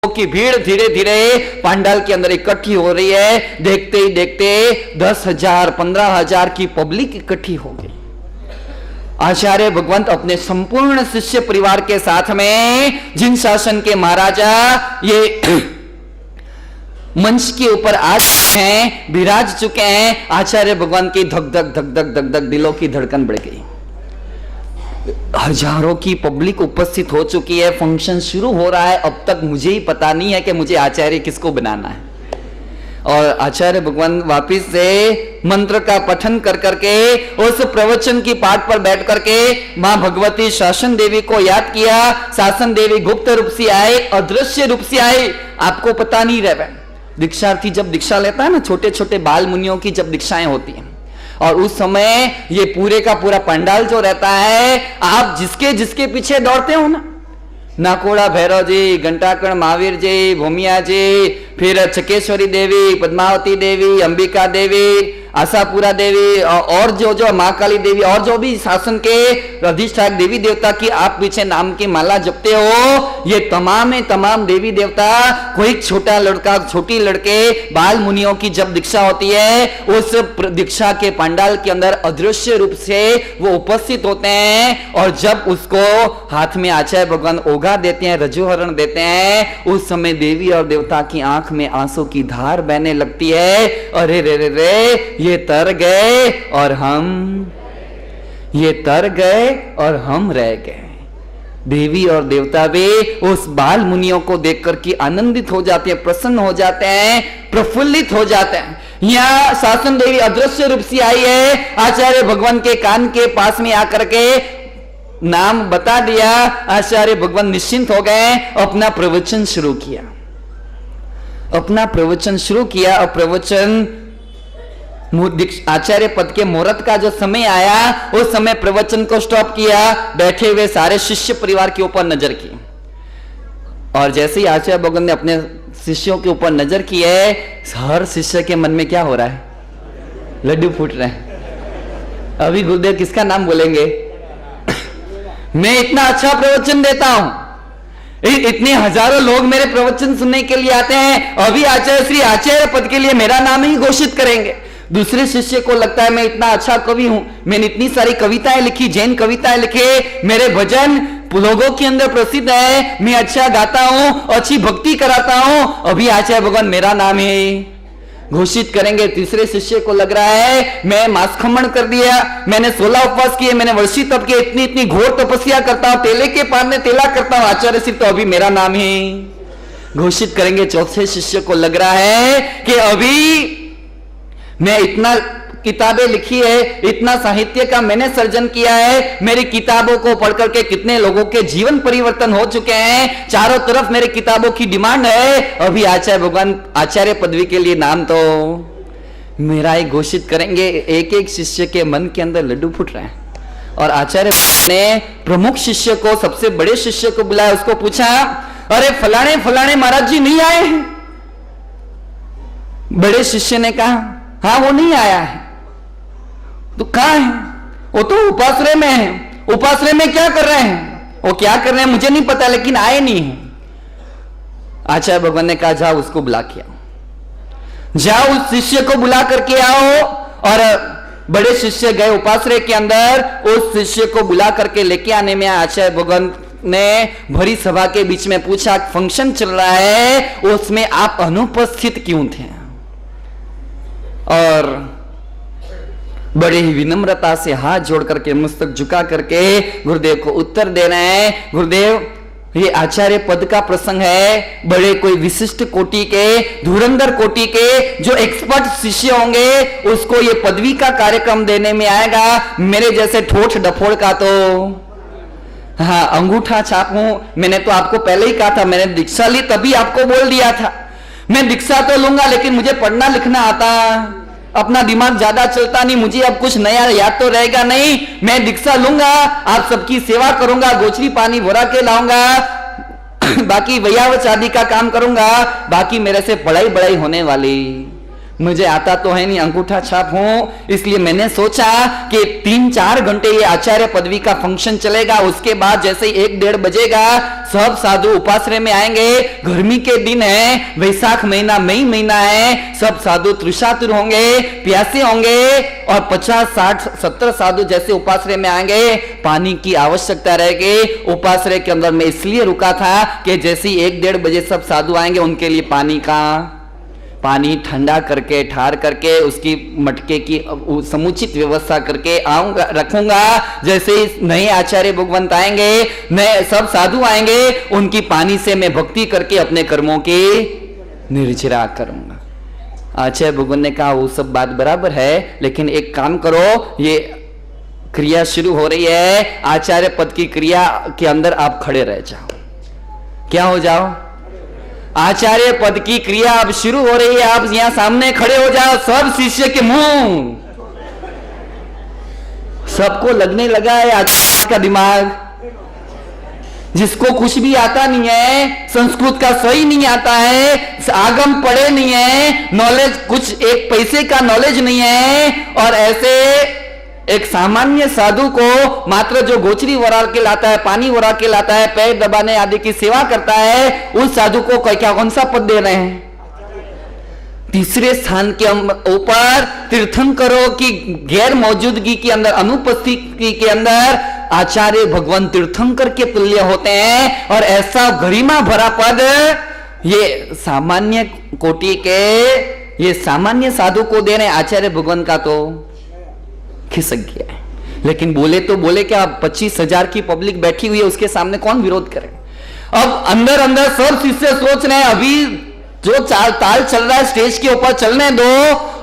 की भीड़ धीरे धीरे पंडाल के अंदर इकट्ठी हो रही है। देखते ही देखते 10,000 15,000 की पब्लिक इकट्ठी हो गई। आचार्य भगवंत अपने संपूर्ण शिष्य परिवार के साथ में, जिन शासन के महाराजा ये मंच के ऊपर आ चुके हैं, विराज चुके हैं, आचार्य भगवान की धक धक धक धक धक धक दिलों की धड़कन बढ़ गई। हजारों की पब्लिक उपस्थित हो चुकी है, फंक्शन शुरू हो रहा है। अब तक मुझे ही पता नहीं है कि मुझे आचार्य किसको बनाना है। और आचार्य भगवान वापिस से मंत्र का पठन कर करके उस प्रवचन की पाठ पर बैठ करके मां भगवती शासन देवी को याद किया। शासन देवी गुप्त रूप से आए, अदृश्य रूप से आए, आपको पता नहीं रहे। दीक्षार्थी जब दीक्षा लेता है ना, छोटे छोटे बाल मुनियों की जब दीक्षाएं होती हैं, और उस समय ये पूरे का पूरा पंडाल जो रहता है, आप जिसके जिसके पीछे दौड़ते हो ना, नाकोड़ा भैरव जी, घंटाकर्ण महावीर जी, भूमिया जी, फिर चकेश्वरी देवी, पद्मावती देवी, अंबिका देवी, आशापुरा देवी, और जो महाकाली देवी, और जो भी शासन के अधिष्ठायक देवी देवता की आप पीछे नाम की माला जपते हो, ये तमाम देवी देवता, कोई छोटा लड़का, छोटी लड़के, बाल मुनियों की जब दीक्षा होती है, उस दीक्षा के पंडाल के अंदर अदृश्य रूप से वो उपस्थित होते हैं। और जब उसको हाथ में आचार्य भगवान ओघा देते हैं, रजोहरण देते हैं, उस समय देवी और देवता की आंख में आंसू की धार बहने लगती है। अरे रे रे रे, ये तर गए और हम रह गए। देवी और देवता भी उस बाल मुनियों को देखकर के आनंदित हो जाते हैं, प्रसन्न हो जाते हैं, प्रफुल्लित हो जाते हैं। यहाँ शासन देवी अदृश्य रूप से आई है, आचार्य भगवान के कान के पास में आकर के नाम बता दिया। आचार्य भगवान निश्चिंत हो गए, अपना प्रवचन शुरू किया। और प्रवचन आचार्य पद के मुहूर्त का जो समय आया, उस समय प्रवचन को स्टॉप किया, बैठे हुए सारे शिष्य परिवार के ऊपर नजर की। और जैसे ही आचार्य भगवान ने अपने शिष्यों के ऊपर नजर की है, हर शिष्य के मन में क्या हो रहा है? लड्डू फूट रहे हैं। अभी गुरुदेव किसका नाम बोलेंगे? मैं इतना अच्छा प्रवचन देता हूं, इतने हजारों लोग मेरे प्रवचन सुनने के लिए आते हैं, अभी आचार्य श्री आचार्य पद के लिए मेरा नाम ही घोषित करेंगे। दूसरे शिष्य को लगता है मैं इतना अच्छा कवि हूं, मैंने इतनी सारी कविताएं लिखी, जैन कविताएं लिखे, मेरे भजन लोगों के अंदर प्रसिद्ध है, मैं अच्छा गाता हूं, अच्छी भक्ति कराता हूं, अभी आचार्य भगवान मेरा नाम ही घोषित करेंगे। तीसरे शिष्य को लग रहा है मैं मांस खमण कर दिया, मैंने 16 उपवास किए, मैंने वर्षी तप के, इतनी घोर तपस्या करता हूं, तेले के पार में तेला करता हूं, आचार्य सिर्फ तो अभी मेरा नाम ही घोषित करेंगे। चौथे शिष्य को लग रहा है कि अभी मैं इतना किताबें लिखी है, इतना साहित्य का मैंने सर्जन किया है, मेरी किताबों को पढ़कर के कितने लोगों के जीवन परिवर्तन हो चुके हैं, चारों तरफ मेरी किताबों की डिमांड है, अभी आचार्य भगवान आचार्य पदवी के लिए नाम तो मेरा ही घोषित करेंगे। एक एक शिष्य के मन के अंदर लड्डू फूट रहे हैं। और आचार्य ने प्रमुख शिष्य को, सबसे बड़े शिष्य को बुलाया, उसको पूछा, अरे फलाने महाराज जी नहीं आए हैं? बड़े शिष्य ने कहा, हाँ वो नहीं आया है। तो कहां है? वो तो उपाश्रय में है। उपाश्रय में क्या कर रहे हैं? वो क्या कर रहे हैं मुझे नहीं पता, लेकिन आए नहीं है। आचार्य भगवान ने कहा, जाओ उसको बुला के आओ, जाओ उस शिष्य को बुला करके आओ। और बड़े शिष्य गए उपाश्रय के अंदर, उस शिष्य को बुला करके लेके आने में आचार्य भगवान ने भरी सभा के बीच में पूछा, फंक्शन चल रहा है, उसमें आप अनुपस्थित क्यों थे? और बड़े ही विनम्रता से हाथ जोड़ करके, मस्तक झुका करके गुरुदेव को उत्तर दे रहे हैं, गुरुदेव ये आचार्य पद का प्रसंग है, बड़े कोई विशिष्ट कोटि के, धुरंधर कोटि के जो एक्सपर्ट शिष्य होंगे, उसको ये पदवी का कार्यक्रम देने में आएगा। मेरे जैसे ठोठ डफोड़ का तो हाँ अंगूठा छाप हूं। मैंने तो आपको पहले ही कहा था, मैंने दीक्षा ली तभी आपको बोल दिया था, मैं दीक्षा तो लूंगा लेकिन मुझे पढ़ना लिखना आता, अपना दिमाग ज्यादा चलता नहीं, मुझे अब कुछ नया याद तो रहेगा नहीं, मैं दीक्षा लूंगा, आप सबकी सेवा करूंगा, गोचरी पानी भरा के लाऊंगा, बाकी वयावच आदि का काम करूंगा, बाकी मेरे से पढ़ाई होने वाली मुझे आता तो है नहीं, अंगूठा छाप हूं, इसलिए मैंने सोचा कि 3-4 घंटे ये आचार्य पदवी का फंक्शन चलेगा। उसके बाद जैसे ही 1-1:30 बजेगा सब साधु उपाश्रय में आएंगे। गर्मी के दिन है, वैशाख महीना, मई महीना है, सब साधु तृषातुर होंगे, प्यासे होंगे और 50, 60, 70 साधु जैसे उपाश्रय में आएंगे। पानी की आवश्यकता रहेगी। उपाश्रय के अंदर मैं इसलिए रुका था कि जैसे ही 1-1:30 बजे सब साधु आएंगे उनके लिए पानी ठंडा करके, ठार करके, उसकी मटके की समुचित व्यवस्था करके आऊंगा, रखूंगा। जैसे ही नए आचार्य भगवंत आएंगे, नए सब साधु आएंगे, उनकी पानी से मैं भक्ति करके अपने कर्मों की निर्जरा करूंगा। आचार्य भगवंत ने कहा वो सब बात बराबर है, लेकिन एक काम करो, ये क्रिया शुरू हो रही है, आचार्य पद की क्रिया के अंदर आप खड़े रह जाओ। क्या हो जाओ? आचार्य पद की क्रिया अब शुरू हो रही है, आप यहां सामने खड़े हो जाओ। सब शिष्य के मुंह, सबको लगने लगा है आचार्य का दिमाग। जिसको कुछ भी आता नहीं है, संस्कृत का सही नहीं आता है, आगम पढ़े नहीं है, नॉलेज कुछ एक पैसे का नॉलेज नहीं है, और ऐसे एक सामान्य साधु को मात्र जो गोचरी वरा के लाता है, पानी वरा के लाता है, पैर दबाने आदि की सेवा करता है, उस साधु को क्या कौन सा पद दे रहे हैं? तीसरे स्थान के ऊपर तीर्थंकरों की गैर मौजूदगी के अंदर, अनुपस्थिति के अंदर आचार्य भगवान तीर्थंकर के तुल्य होते हैं। और ऐसा गरिमा भरा पद ये सामान्य कोटि के, ये सामान्य साधु को दे रहे हैं। आचार्य भगवान का तो खिसक गया है। लेकिन बोले तो बोले क्या, 25,000 की पब्लिक बैठी हुई है, उसके सामने कौन विरोध करे? अब अंदर अंदर सब शिष्य सोच रहे हैं, अभी जो ताल चल रहा है स्टेज के ऊपर चलने दो,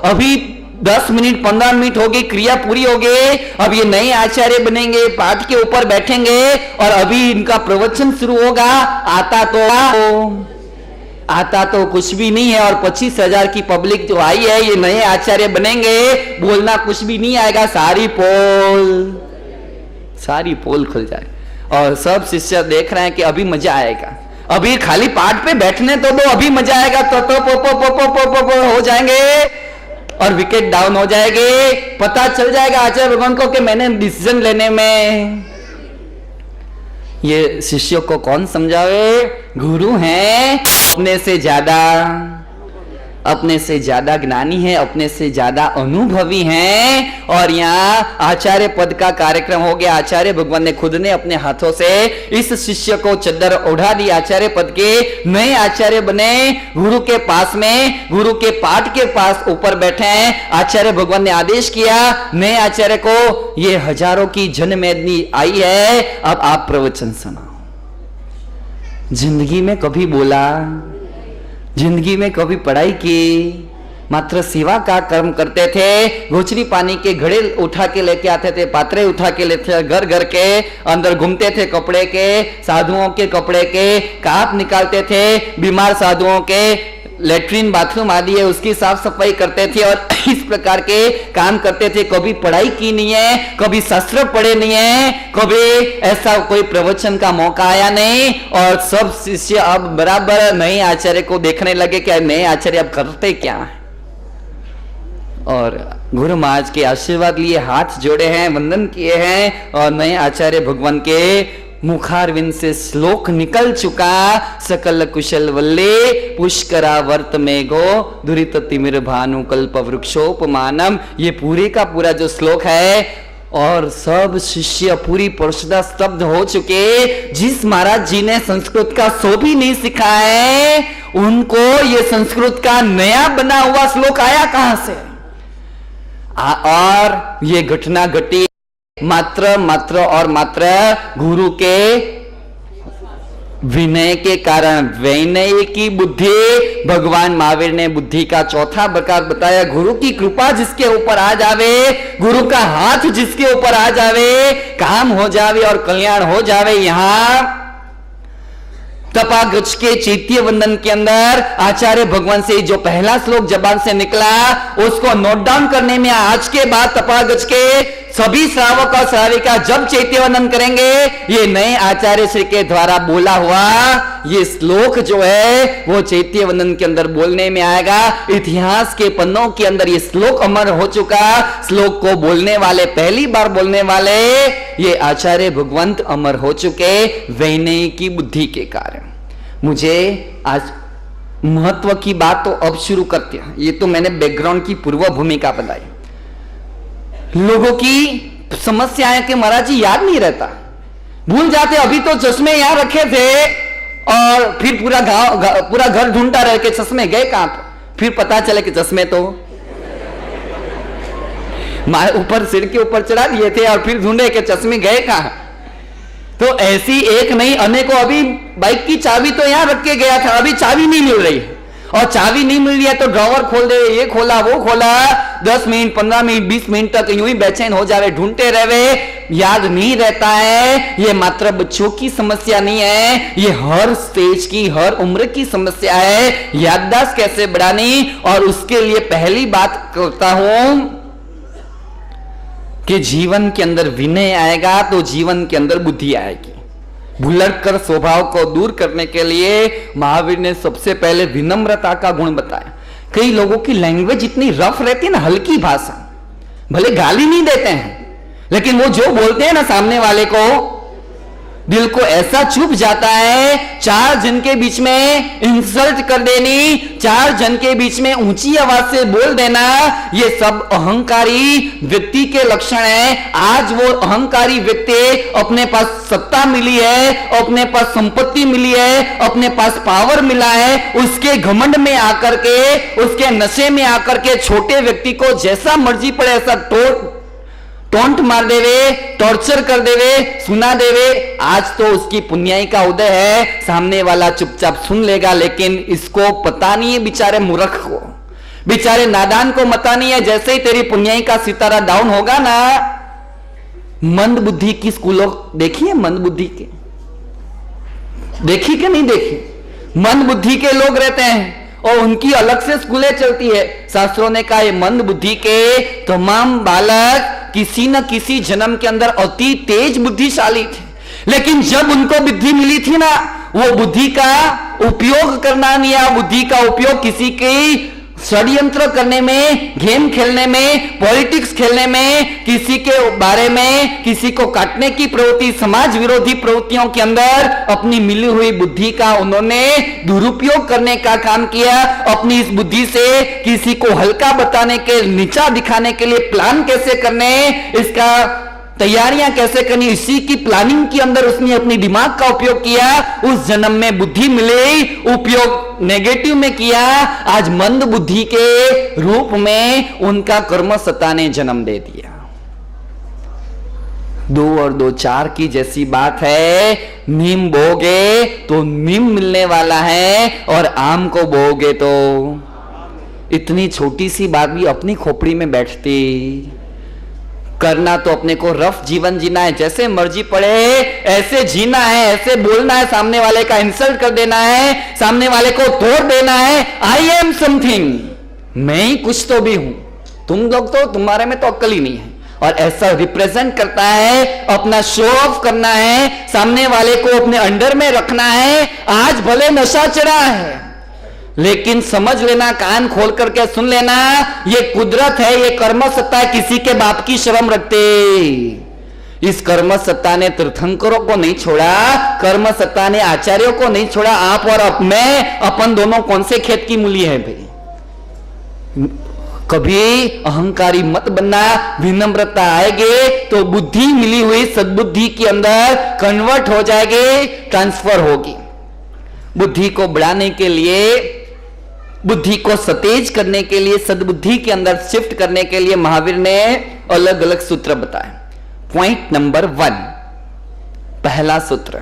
अभी 10 मिनट 15 मिनट हो गई, क्रिया पूरी हो गई, अब ये नए आचार्य बनेंगे, पाठ के ऊपर बैठेंगे और अभी इनका प्रवचन शुरू होगा। आता तो कुछ भी नहीं है, और 25,000 की पब्लिक जो आई है, ये नए आचार्य बनेंगे, बोलना कुछ भी नहीं आएगा, सारी पोल खुल जाए। और सब शिष्य देख रहे हैं कि अभी मजा आएगा, अभी खाली पाठ पे बैठने तो दो, अभी मजा आएगा। तो हो जाएंगे और विकेट डाउन हो जाएंगे। पता चल जाएगा आचार्य भगवान को कि मैंने डिसीजन लेने में, ये शिष्यों को कौन समझावे? गुरु हैं, अपने से ज्यादा ज्ञानी है, अपने से ज्यादा अनुभवी हैं। और यहाँ आचार्य पद का कार्यक्रम हो गया। आचार्य भगवान ने खुद ने अपने हाथों से इस शिष्य को चद्दर ओढ़ा दी, आचार्य पद के नए आचार्य बने, गुरु के पास में, गुरु के पाठ के पास ऊपर बैठे हैं। आचार्य भगवान ने आदेश किया नए आचार्य को, ये हजारों की जनमेदनी आई है, अब आप प्रवचन सुनाओ। जिंदगी में कभी बोला, जिंदगी में कभी पढ़ाई की, मात्र सेवा का कर्म करते थे। गोचरी पानी के घड़े उठा के लेके आते थे, पात्रे उठा के लेते, घर घर के अंदर घूमते थे, कपड़े के, साधुओं के कपड़े के काप निकालते थे, बीमार साधुओं के लेटरिन बाथरूम आदि है उसकी साफ सफाई करते थे, और इस प्रकार के काम करते थे। कभी पढ़ाई की नहीं है, कभी शास्त्र पढ़े नहीं है, कभी ऐसा कोई प्रवचन का मौका आया नहीं। और सब शिष्य अब बराबर नए आचार्य को देखने लगे कि नए आचार्य अब करते क्या है। और गुरु महाराज के आशीर्वाद लिए, हाथ जोड़े हैं, वंदन किए हैं, और नए आचार्य भगवान के मुखारविंद से श्लोक निकल चुका। सकल कुशल वल्ले पुष्करा वर्त में गो दुरित तिमिर भानु कल्प वृक्षोपमानम, ये पूरे का पूरा जो श्लोक है। और सब शिष्य पूरी परिषदा स्तब्ध हो चुके। जिस महाराज जी ने संस्कृत का सो भी नहीं सीखा है, उनको ये संस्कृत का नया बना हुआ श्लोक आया कहां से? और ये घटना घटी मात्र और मात्र गुरु के विनय के कारण। विनय की बुद्धि, भगवान महावीर ने बुद्धि का चौथा प्रकार बताया। गुरु की कृपा जिसके ऊपर आ जावे, गुरु का हाथ जिसके ऊपर आ जावे, काम हो जावे और कल्याण हो जावे। यहां तपागच के चैत्य वंदन के अंदर आचार्य भगवान से जो पहला श्लोक जबान से निकला, उसको नोट डाउन करने में आज के बाद तपागच के सभी श्रावक और श्राविका जब चैत्य वंदन करेंगे, ये नए आचार्य श्री के द्वारा बोला हुआ ये श्लोक जो है वो चैत्य वंदन के अंदर बोलने में आएगा। इतिहास के पन्नों के अंदर ये श्लोक अमर हो चुका। श्लोक को बोलने वाले, पहली बार बोलने वाले ये आचार्य भगवंत अमर हो चुके वैनयी की बुद्धि के कारण। मुझे आज महत्व की बात तो अब शुरू करते हैं। ये तो मैंने बैकग्राउंड की पूर्व भूमिका बताई। लोगों की समस्या है कि महाराज जी याद नहीं रहता, भूल जाते। अभी तो चश्मे यहां रखे थे और फिर पूरा घर ढूंढता रहे कि चश्मे गए कहां। फिर पता चले कि चश्मे तो ऊपर सिर के ऊपर चढ़ा दिए थे और फिर ढूंढे कि चश्मे गए कहां। तो ऐसी एक नहीं अनेकों। अभी बाइक की चाबी तो यहां रख के गया था, अभी चाबी नहीं मिल रही है। और चाबी नहीं मिल रही है तो ड्रॉवर खोल दे, ये खोला वो खोला, 10 मिनट 15 मिनट 20 मिनट तक यूं ही बेचैन हो जावे, ढूंढते रहे, याद नहीं रहता है। ये मात्र बच्चों की समस्या नहीं है, ये हर स्टेज की, हर उम्र की समस्या है। याददाश्त कैसे बढ़ानी, और उसके लिए पहली बात करता हूं कि जीवन के अंदर विनय आएगा तो जीवन के अंदर बुद्धि आएगी। भुलक्कर स्वभाव को दूर करने के लिए महावीर ने सबसे पहले विनम्रता का गुण बताया। कई लोगों की लैंग्वेज इतनी रफ रहती है ना, हल्की भाषा, भले गाली नहीं देते हैं लेकिन वो जो बोलते हैं ना सामने वाले को, दिल को ऐसा चुभ जाता है। 4 जन के बीच में इंसल्ट कर देनी, 4 जन के बीच में ऊंची आवाज से बोल देना, ये सब अहंकारी व्यक्ति के लक्षण है। आज वो अहंकारी व्यक्ति अपने पास सत्ता मिली है, अपने पास संपत्ति मिली है, अपने पास पावर मिला है, उसके घमंड में आकर के, उसके नशे में आकर के छोटे व्यक्ति को जैसा मर्जी पड़े ऐसा टोंट मार देवे, टॉर्चर कर देवे, सुना देवे। आज तो उसकी पुण्याई का उदय है, सामने वाला चुपचाप सुन लेगा, लेकिन इसको पता नहीं है बेचारे मूर्ख को, बेचारे नादान को पता नहीं है। जैसे ही तेरी पुण्याई का सितारा डाउन होगा ना, मंद बुद्धि की स्कूलों देखिए, मंद बुद्धि के देखी कि नहीं देखी, मंद बुद्धि के लोग रहते हैं और उनकी अलग से स्कूलें चलती है। शास्त्रों ने कहा ये मंद बुद्धि के तमाम बालक किसी न किसी जन्म के अंदर अति तेज बुद्धिशाली थे, लेकिन जब उनको बुद्धि मिली थी ना, वो बुद्धि का उपयोग करना नहीं आया। बुद्धि का उपयोग किसी की षड्यंत्र करने में, गेम खेलने में, पॉलिटिक्स खेलने में, किसी के बारे में, किसी को काटने की प्रवृत्ति, समाज विरोधी प्रवृत्तियों के अंदर अपनी मिली हुई बुद्धि का उन्होंने दुरुपयोग करने का काम किया। अपनी इस बुद्धि से किसी को हल्का बताने के, नीचा दिखाने के लिए प्लान कैसे करने, इसका तैयारियां कैसे करनी, इसी की प्लानिंग के अंदर उसने अपनी दिमाग का उपयोग किया। उस जन्म में बुद्धि मिली, उपयोग नेगेटिव में किया। आज मंद बुद्धि के रूप में उनका कर्म सत्ता ने जन्म दे दिया। 2 और 2 4 की जैसी बात है। नीम बोगे तो नीम मिलने वाला है, और आम को बोगे तो इतनी छोटी सी बात भी अपनी खोपड़ी में बैठती। करना तो अपने को रफ जीवन जीना है, जैसे मर्जी पड़े ऐसे जीना है, ऐसे बोलना है, सामने वाले का इंसल्ट कर देना है, सामने वाले को तोड़ देना है। आई एम समथिंग, मैं ही कुछ तो भी हूं, तुम लोग तो, तुम्हारे में तो अक्ल ही नहीं है। और ऐसा रिप्रेजेंट करता है, अपना शो ऑफ करना है, सामने वाले को अपने अंडर में रखना है। आज भले नशा चढ़ा है, लेकिन समझ लेना, कान खोल करके सुन लेना, ये कुदरत है, ये कर्म सत्ता है। किसी के बाप की शर्म रखते, इस कर्म सत्ता ने तीर्थंकरों को नहीं छोड़ा, कर्म सत्ता ने आचार्यों को नहीं छोड़ा। आप और मैं, अपन दोनों कौन से खेत की मूली है भाई। कभी अहंकारी मत बनना, विनम्रता आएगी तो बुद्धि मिली हुई सद्बुद्धि के अंदर कन्वर्ट हो जाएगी, ट्रांसफर होगी। बुद्धि को बढ़ाने के लिए, बुद्धि को सतेज करने के लिए, सद्बुद्धि के अंदर शिफ्ट करने के लिए महावीर ने अलग अलग सूत्र बताए। पॉइंट नंबर 1, पहला सूत्र,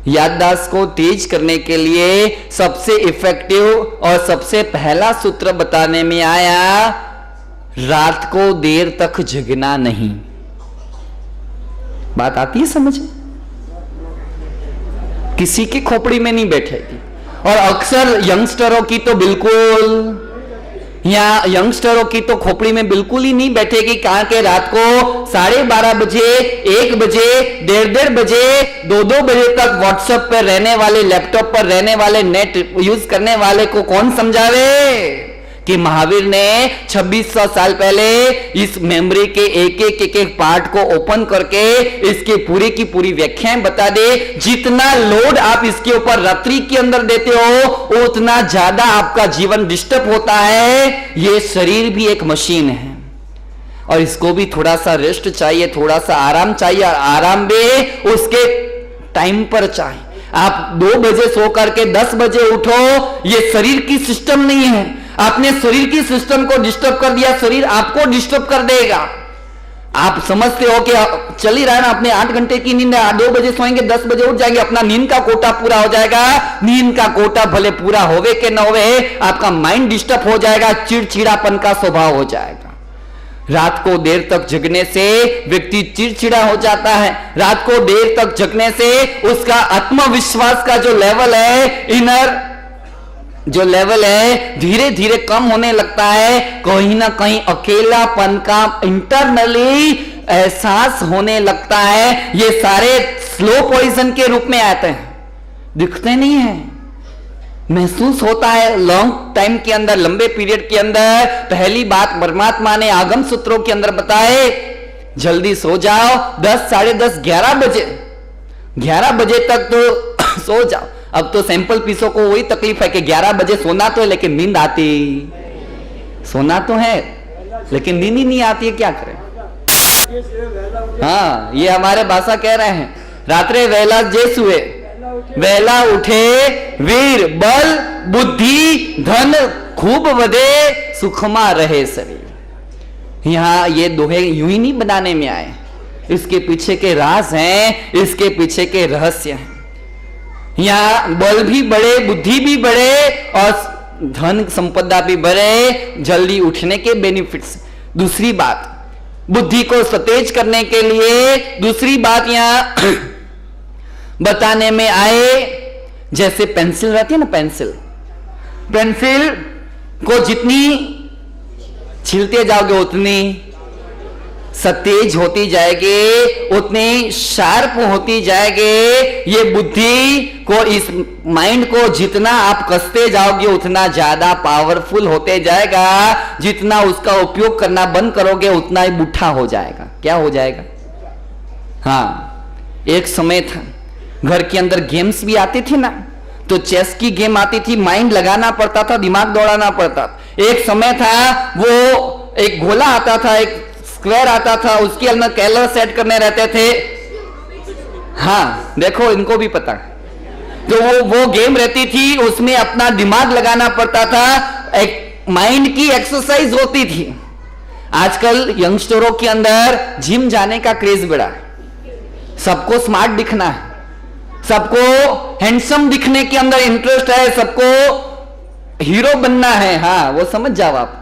याददाश्त को तेज करने के लिए सबसे इफेक्टिव और सबसे पहला सूत्र बताने में आया, रात को देर तक जगना नहीं। बात आती है समझ? किसी की खोपड़ी में नहीं बैठेगी। और अक्सर यंगस्टरों की तो बिल्कुल यहाँ यंगस्टरों की तो खोपड़ी में बिल्कुल ही नहीं बैठेगी। कहां के रात को 12:30 बजे, 1 बजे, 1:30 बजे, 2 बजे तक व्हाट्सएप पर रहने वाले, लैपटॉप पर रहने वाले, नेट यूज करने वाले को कौन समझावे कि महावीर ने 2600 साल पहले इस मेमोरी के एक पार्ट को ओपन करके इसके पूरी की पूरी व्याख्याएं बता दे। जितना लोड आप इसके ऊपर रात्रि के अंदर देते हो उतना ज्यादा आपका जीवन डिस्टर्ब होता है। यह शरीर भी एक मशीन है और इसको भी थोड़ा सा रेस्ट चाहिए, थोड़ा सा आराम चाहिए, और आराम भी उसके टाइम पर चाहिए। आप 2 बजे सो करके 10 बजे उठो, यह शरीर की सिस्टम नहीं है। आपने शरीर की सिस्टम को डिस्टर्ब कर दिया, शरीर आपको डिस्टर्ब कर देगा। आप समझते हो कि चल ही रहा है ना, अपने 8 घंटे की नींद है, 2 बजे सोएंगे, 10 बजे उठ जाएंगे, अपना नींद का कोटा पूरा हो जाएगा। नींद का कोटा भले पूरा होवे के न होवे, आपका माइंड डिस्टर्ब हो जाएगा, चिड़चिड़ापन का स्वभाव हो जाएगा। रात को देर तक जगने से व्यक्ति चिड़चिड़ा हो जाता है। रात को देर तक जगने से उसका आत्मविश्वास का जो लेवल है, इनर जो लेवल है, धीरे धीरे कम होने लगता है। कहीं ना कहीं अकेलापन का इंटरनली एहसास होने लगता है। ये सारे स्लो पॉइजन के रूप में आते हैं, दिखते नहीं है, महसूस होता है लॉन्ग टाइम के अंदर, लंबे पीरियड के अंदर। पहली बात परमात्मा ने आगम सूत्रों के अंदर बताए, जल्दी सो जाओ, 10, 10:30, 11 बजे, 11 बजे तक तो सो जाओ। अब तो सैंपल पीसों को वही तकलीफ है कि 11 बजे सोना तो है लेकिन नींद आती, सोना तो है लेकिन नींद ही नहीं आती है, क्या करें। हाँ, ये हमारे भाषा कह रहे हैं, रात्रे वेला जे सुए वेला उठे, वीर बल बुद्धि धन खूब वधे, सुखमा रहे शरीर। यहां ये दोहे यूं ही नहीं बनाने में आए, इसके पीछे के राज हैं, इसके पीछे के रहस्य हैं। यहां बल भी बढ़े, बुद्धि भी बढ़े और धन संपदा भी बढ़े, जल्दी उठने के बेनिफिट्स। दूसरी बात, बुद्धि को सतेज करने के लिए दूसरी बात यहां बताने में आए, जैसे पेंसिल रहती है ना, पेंसिल को जितनी छीलते जाओगे उतनी सतेज होती जाएगी, उतनी शार्प होती जाएगी। ये बुद्धि को, इस माइंड को जितना आप कसते जाओगे उतना ज्यादा पावरफुल होते जाएगा। जितना उसका उपयोग करना बंद करोगे उतना ही बुढ़ा हो जाएगा। क्या हो जाएगा? हाँ, एक समय था घर के अंदर गेम्स भी आती थी ना, तो चेस की गेम आती थी, माइंड लगाना पड़ता था, दिमाग दौड़ाना पड़ता था। एक समय था वो एक गोला आता था, एक स्क्वायर आता था, उसके अंदर कलर सेट करने रहते थे। हाँ देखो, इनको भी पता। तो वो गेम रहती थी, उसमें अपना दिमाग लगाना पड़ता था, एक माइंड की एक्सरसाइज होती थी। आजकल यंगस्टरों के अंदर जिम जाने का क्रेज बढ़ा, सबको स्मार्ट दिखना है, सबको हैंडसम दिखने के अंदर इंटरेस्ट है, सबको हीरो बनना है। हाँ, वो समझ जाओ आप,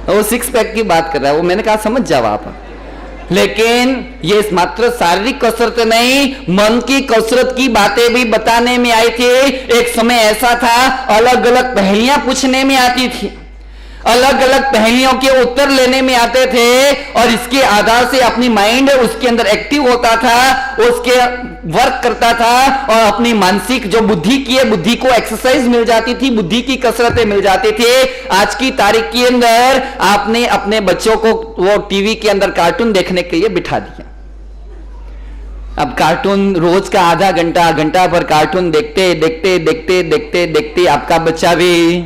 वो 6 पैक की बात कर रहा है, वो मैंने कहा समझ जाओ आप। लेकिन ये मात्र शारीरिक कसरत नहीं, मन की कसरत की बातें भी बताने में आई थी। एक समय ऐसा था, अलग अलग पहेलियां पूछने में आती थी, अलग अलग पहेलियों के उत्तर लेने में आते थे, और इसके आधार से अपनी माइंड उसके अंदर एक्टिव होता था, उसके वर्क करता था, और अपनी मानसिक जो बुद्धि की है, बुद्धि को एक्सरसाइज मिल जाती थी, बुद्धि की कसरतें मिल जाती थी। आज की तारीख के अंदर आपने अपने बच्चों को वो टीवी के अंदर कार्टून देखने के लिए बिठा दिया। अब कार्टून रोज का आधा घंटा, घंटा भर कार्टून देखते देखते देखते देखते देखते आपका बच्चा भी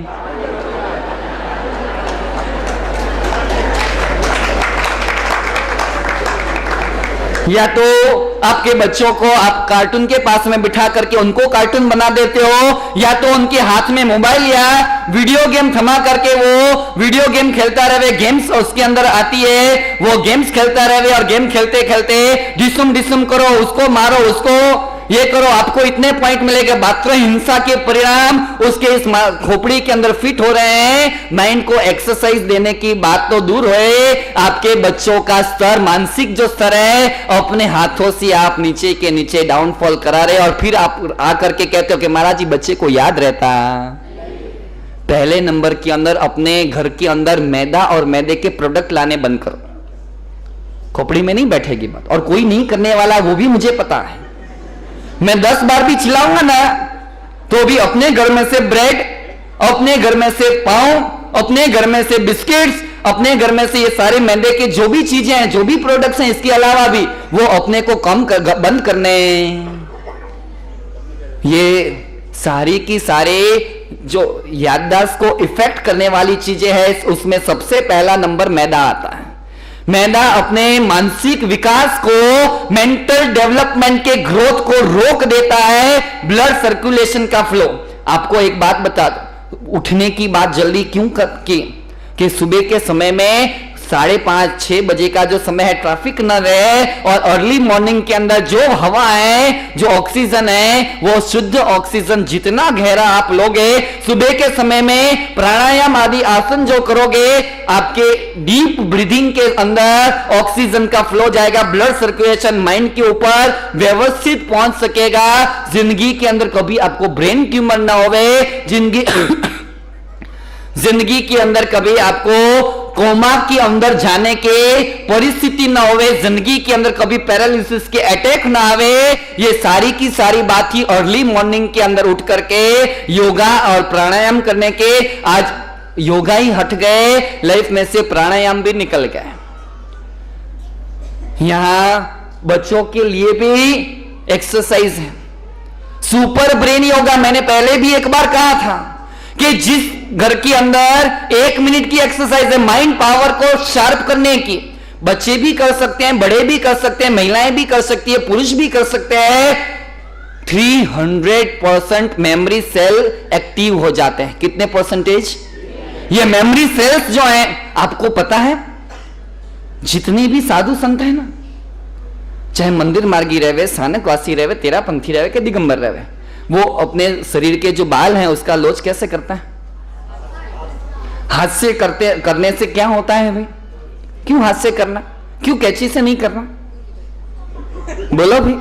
या तो आपके बच्चों को आप कार्टून के पास में बिठा करके उनको कार्टून बना देते हो, या तो उनके हाथ में मोबाइल या वीडियो गेम थमा करके वो वीडियो गेम खेलता रहे। गेम्स उसके अंदर आती है, वो गेम्स खेलता रहे, और गेम खेलते खेलते डिसुम डिसुम करो, उसको मारो, उसको ये करो, आपको इतने पॉइंट मिलेगा। मात्र हिंसा के परिणाम उसके इस खोपड़ी के अंदर फिट हो रहे हैं। माइंड को एक्सरसाइज देने की बात तो दूर है, आपके बच्चों का स्तर, मानसिक जो स्तर है, अपने हाथों से आप नीचे के नीचे डाउनफॉल करा रहे, और फिर आप आकर के कहते हो कि महाराज जी बच्चे को याद रहता। पहले नंबर के अंदर अपने घर के अंदर मैदा और मैदे के प्रोडक्ट लाने बंद करो। खोपड़ी में नहीं बैठेगी बात, और कोई नहीं करने वाला वो भी मुझे पता है। मैं 10 बार भी चिल्लाऊंगा ना तो भी अपने घर में से ब्रेड, अपने घर में से पाव, अपने घर में से बिस्किट्स, अपने घर में से ये सारे मैदे के जो भी चीजें हैं, जो भी प्रोडक्ट्स हैं, इसके अलावा भी वो अपने को बंद करने। ये सारी की सारे जो याददाश्त को इफेक्ट करने वाली चीजें हैं, उसमें सबसे पहला नंबर मैदा आता है। मैदा अपने मानसिक विकास को, मेंटल डेवलपमेंट के ग्रोथ को रोक देता है, ब्लड सर्कुलेशन का फ्लो। आपको एक बात बता दो, उठने की बात जल्दी क्यों की कि सुबह के समय में 5:30 6 बजे का जो समय है, ट्रैफिक न रहे, और अर्ली मॉर्निंग के अंदर जो हवा है, जो ऑक्सीजन है, वो शुद्ध ऑक्सीजन जितना गहरा आप लोगे, सुबह के समय में प्राणायाम आदि आसन जो करोगे, आपके डीप ब्रीदिंग के अंदर ऑक्सीजन का फ्लो जाएगा, ब्लड सर्कुलेशन माइंड के ऊपर व्यवस्थित पहुंच सकेगा। जिंदगी के अंदर कभी आपको ब्रेन ट्यूमर ना होवे, जिंदगी के अंदर कभी आपको कोमा के अंदर जाने के परिस्थिति ना होवे, जिंदगी के अंदर कभी पैरालिसिस के अटैक ना आवे। ये सारी की सारी बात ही अर्ली मॉर्निंग के अंदर उठ करके योगा और प्राणायाम करने के, आज योगा ही हट गए, लाइफ में से प्राणायाम भी निकल गए। यहां बच्चों के लिए भी एक्सरसाइज है, सुपर ब्रेन योगा। मैंने पहले भी एक बार कहा था कि जिस घर के अंदर 1 मिनट की एक्सरसाइज है माइंड पावर को शार्प करने की, बच्चे भी कर सकते हैं, बड़े भी कर सकते हैं, महिलाएं भी कर सकती है, पुरुष भी कर सकते हैं। 300% मेमोरी सेल एक्टिव हो जाते हैं। कितने परसेंटेज? ये मेमोरी सेल्स जो हैं, आपको पता है जितने भी साधु संत है ना, चाहे मंदिर मार्गी रहे, स्थानकवासी रहे, तेरापंथी रहे, के दिगंबर रहे, वो अपने शरीर के जो बाल हैं उसका लोच कैसे करता है? हाथ से करने से क्या होता है भाई? क्यों हाथ से करना, क्यों कैंची से नहीं करना? बोलो भाई,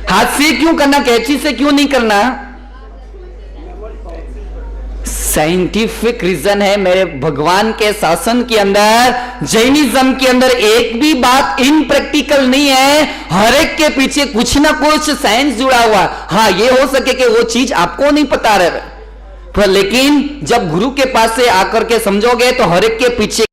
हाथ से क्यों करना, कैंची से क्यों नहीं करना? साइंटिफिक रीजन है। मेरे भगवान के शासन के अंदर, जैनिज्म के अंदर एक भी बात इनप्रैक्टिकल नहीं है। हर एक के पीछे कुछ ना कुछ साइंस जुड़ा हुआ। हाँ, ये हो सके कि वो चीज आपको नहीं पता रहे, पर लेकिन जब गुरु के पास से आकर के समझोगे तो हर एक के पीछे